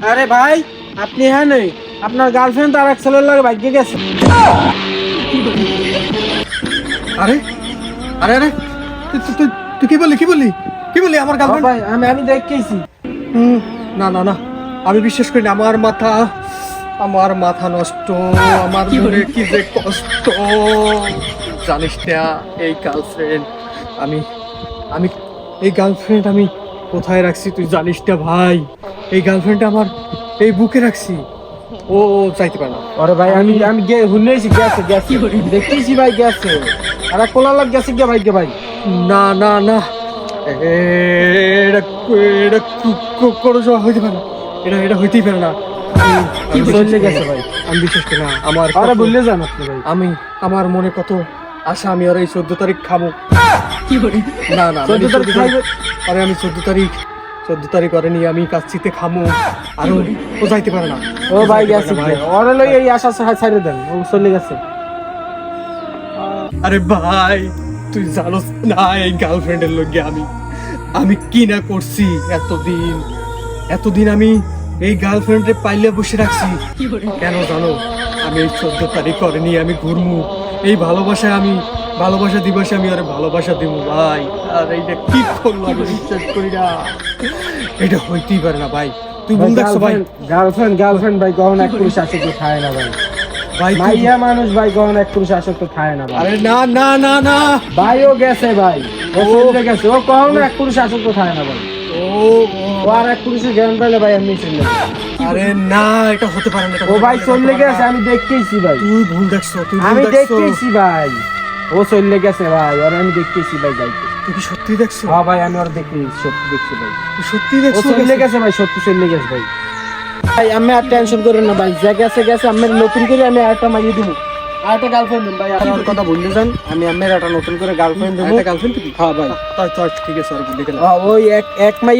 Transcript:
আরে ভাই আপনি হ্যাঁ নেই আপনার গার্লফ্রেন্ড আর এক ছেলের লাগে ভাগ্যে গেছে। আরে আরে আরে তুই কি বললি আমার গার্লফ্রেন্ড? ভাই আমি দেখেছি। না না না, আমি বিশ্বাস করি না। আমার মাথা নষ্ট, আমার মনে কি যে কষ্ট। জানিস না এই গার্লফ্রেন্ড আমি আমি এই গার্লফ্রেন্ড আমি কোথায় রাখছি তুই জানিস না ভাই? এই গার্লফ্রেন্ড আমার এই বুকে রাখছি। ও চাইতে পারে না। আরে ভাই আমি শুনেছি গেছে দেখতেছি ভাই গেছে। আরে কোলা লাগ গেছে কে ভাই ভাই? না না না, এটা এটা কোনো সময় হইতে পারে না। এটা হইতেই পারে না। আমি চলে গেছে ভাই। আমি বিশ্বাস করি না। আমার আরে বললে যান আপনি ভাই। আমার মনে কত আশা, আমি আর এই 14 তারিখ খাবো। না না, 14 তারিখ খাইবে? আরে আমি 14 তারিখ করে নিয়ে আমি কাচ্চিতে খামো। আর ও যাইতে পারে না। ও ভাই গেছে ভাই, ওরে লই এই আশা ছাইড়ে দেন, ও চলে গেছে। আরে ভাই তুই জানোস না এই গার্লফ্রেন্ডের লগে আমি কি না করছি। এতদিন আমি এই গার্লফ্রেন্ডে পাইলে বসে রাখছি কেন জানো? আমি এই 14 তারিখ করে নিয়ে আমি ঘুরমু। এই ভালোবাসা দিবসে আমি আরে ভালোবাসা দিব ভাই। আর এইটা কি করবো আমি বিশ্বাস করি না। এটা হইতেই পারে না ভাই। তুই ভুল দেখছো ভাই। গার্লফ্রেন্ড ভাই গহন এক পুরুষ আসক্ত খায় না ভাই। ভাই মাইয়া মানুষ ভাই গহন এক পুরুষ আসক্ত খায় না ভাই। আরে না না না না, ভাইও গেছে ভাই, ও চলে গেছে। ও কখনো এক পুরুষ আসক্ত খায় না ভাই। ও ও আর এক পুরুষের জ্ঞান পাইলে ভাই আমি চলে যাবো। আরে না, এটা হতে পারে না। ও ভাই চলে গেছে, আমি দেখতেছি ভাই। তুই ভুল দেখছো। আমি দেখতেছি ভাই, ও চলে গেছে ভাই, আর আমি দেখতেছি ভাই যাইতে। তুই কি সত্যি দেখছো? হ্যাঁ ভাই আমি ওর দেখতেছি, সত্যি দেখছি ভাই। তুই সত্যি ও দেখছো? চলে গেছে ভাই, সত্যি চলে গেছে ভাই। ভাই আমি আর টেনশন করেন না ভাই, যা গেছে আমি নতুন করে আমি আরেকটা মাইয়ে দিব, আরেকটা গার্লফ্রেন্ড দিব ভাই। আপনার কথা বললে যান, আমি আমার একটা নতুন করে গার্লফ্রেন্ড দেবো। গার্লফ্রেন্ড? হ্যাঁ ভাই, ঠিক আছে, আর বলি গেলাম। ওই এক মাই